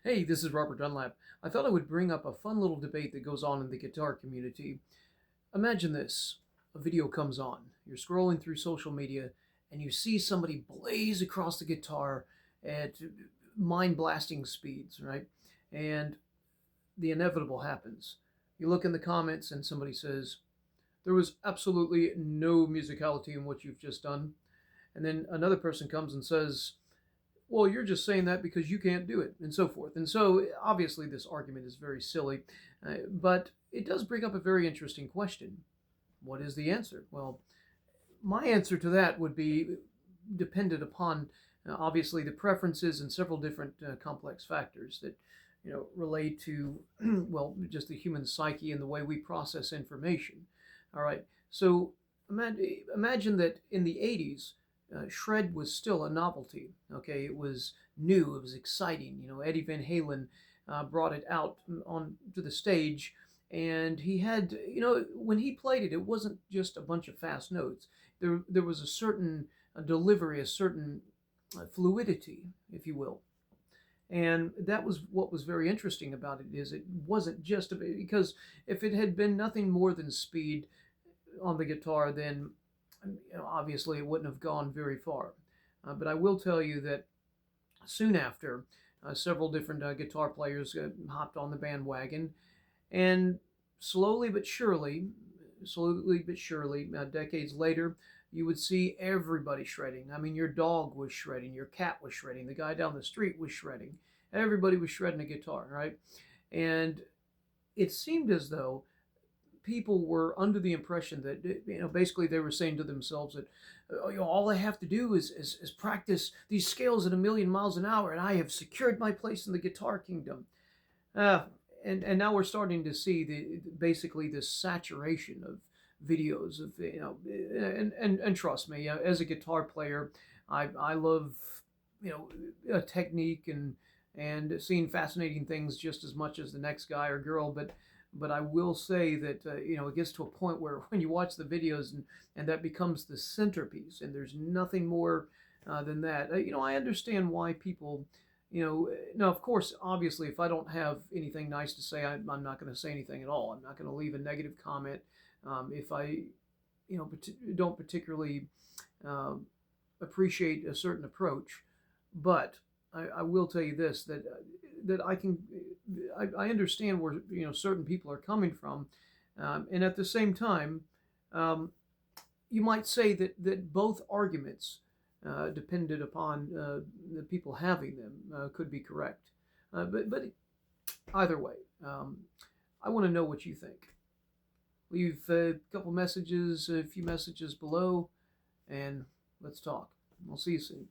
Hey, this is Robert Dunlap. I thought I would bring up a fun little debate that goes on in the guitar community. Imagine this. A video comes on. You're scrolling through social media and you see somebody blaze across the guitar at mind-blasting speeds, right? And the inevitable happens. You look in the comments and somebody says, "There was absolutely no musicality in what you've just done." And then another person comes and says, "Well, you're just saying that because you can't do it," and so forth. And so, obviously, this argument is very silly, but it does bring up a very interesting question. What is the answer? Well, my answer to that would be dependent upon, obviously, the preferences and several different complex factors that relate to well, just the human psyche and the way we process information. All right. So imagine that in the 80s, shred was still a novelty. Okay, it was new, it was exciting. Eddie Van Halen brought it out on to the stage, and he had, when he played it, it wasn't just a bunch of fast notes. There was a certain delivery, a certain fluidity, if you will. And that was what was very interesting about it, is it wasn't just because if it had been nothing more than speed on the guitar, then obviously it wouldn't have gone very far. But I will tell you that soon after, several different guitar players hopped on the bandwagon, and slowly but surely, decades later, you would see everybody shredding. I mean, your dog was shredding, your cat was shredding, the guy down the street was shredding. Everybody was shredding a guitar, right? And it seemed as though people were under the impression that basically they were saying to themselves that all I have to do is practice these scales at a million miles an hour, and I have secured my place in the guitar kingdom. Uh, and now we're starting to see the basically this saturation of videos of and trust me, as a guitar player, I love a technique and seeing fascinating things just as much as the next guy or girl, but I will say that it gets to a point where when you watch the videos and that becomes the centerpiece, and there's nothing more than that. I understand why people, now of course, obviously, if I don't have anything nice to say, I'm not going to say anything at all. I'm not going to leave a negative comment. If I, don't particularly appreciate a certain approach, but I will tell you this, that I understand where certain people are coming from, and at the same time, um, you might say that both arguments, depended upon the people having them, could be correct. But either way, I want to know what you think. Leave a couple messages, a few messages below, and let's talk. I'll see you soon.